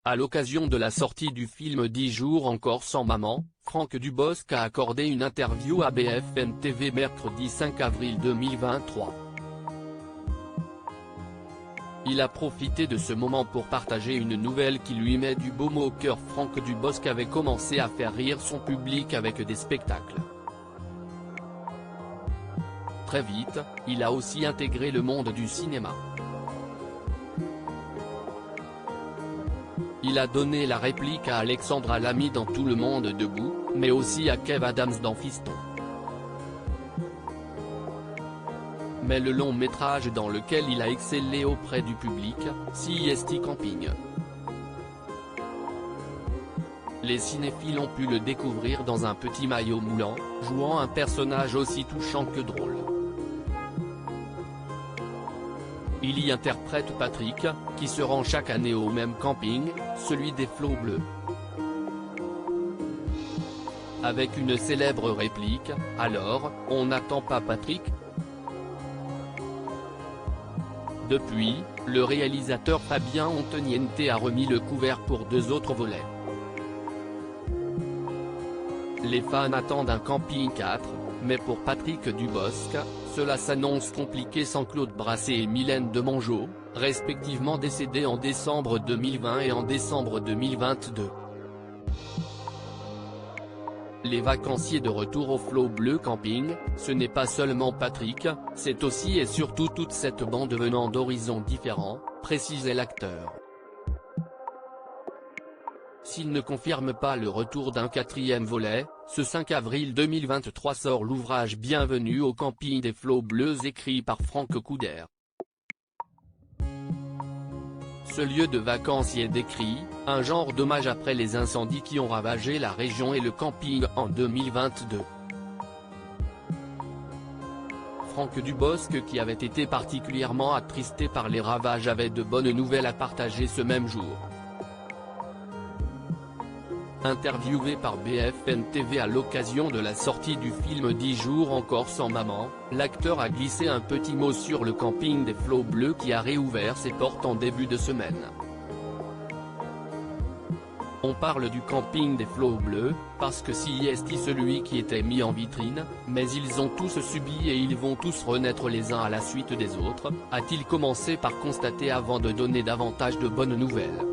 À l'occasion de la sortie du film 10 jours encore sans maman, Franck Dubosc a accordé une interview à BFM TV mercredi 5 avril 2023. Il a profité de ce moment pour partager une nouvelle qui lui met du baume au cœur. Franck Dubosc avait commencé à faire rire son public avec des spectacles. Très vite, il a aussi intégré le monde du cinéma. Il a donné la réplique à Alexandra Lamy dans Tout le monde debout, mais aussi à Kev Adams dans Fiston. Mais le long métrage dans lequel il a excellé auprès du public, CIST Camping. Les cinéphiles ont pu le découvrir dans un petit maillot moulant, jouant un personnage aussi touchant que drôle. Il y interprète Patrick, qui se rend chaque année au même camping, celui des Flots Bleus. Avec une célèbre réplique, « Alors, on n'attend pas Patrick ?» Depuis, le réalisateur Fabien Antoniente a remis le couvert pour 2 autres volets. Les fans attendent un camping 4, mais pour Patrick Dubosc, cela s'annonce compliqué sans Claude Brassé et Mylène Demongeot, respectivement décédés en décembre 2020 et en décembre 2022. Les vacanciers de retour au Flots Bleus Camping, ce n'est pas seulement Patrick, c'est aussi et surtout toute cette bande venant d'horizons différents, précisait l'acteur. S'il ne confirme pas le retour d'un 4e volet, ce 5 avril 2023 sort l'ouvrage Bienvenue au camping des Flots Bleus écrit par Franck Couder. Ce lieu de vacances y est décrit, un genre d'hommage après les incendies qui ont ravagé la région et le camping en 2022. Franck Dubosc, qui avait été particulièrement attristé par les ravages, avait de bonnes nouvelles à partager ce même jour. Interviewé par BFM TV à l'occasion de la sortie du film 10 jours encore sans maman, l'acteur a glissé un petit mot sur le camping des Flots Bleus qui a réouvert ses portes en début de semaine. On parle du camping des Flots Bleus, parce que CIST celui qui était mis en vitrine, mais ils ont tous subi et ils vont tous renaître les uns à la suite des autres, a-t-il commencé par constater avant de donner davantage de bonnes nouvelles.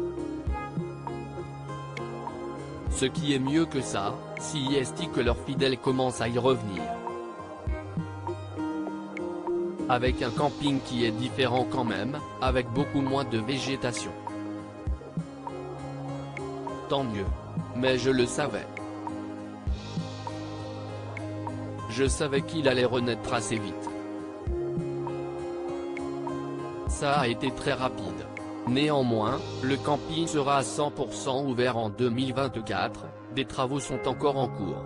Ce qui est mieux que ça, CIST que leurs fidèles commencent à y revenir. Avec un camping qui est différent quand même, avec beaucoup moins de végétation. Tant mieux. Mais je le savais. Je savais qu'il allait renaître assez vite. Ça a été très rapide. Néanmoins, le camping sera à 100% ouvert en 2024, des travaux sont encore en cours.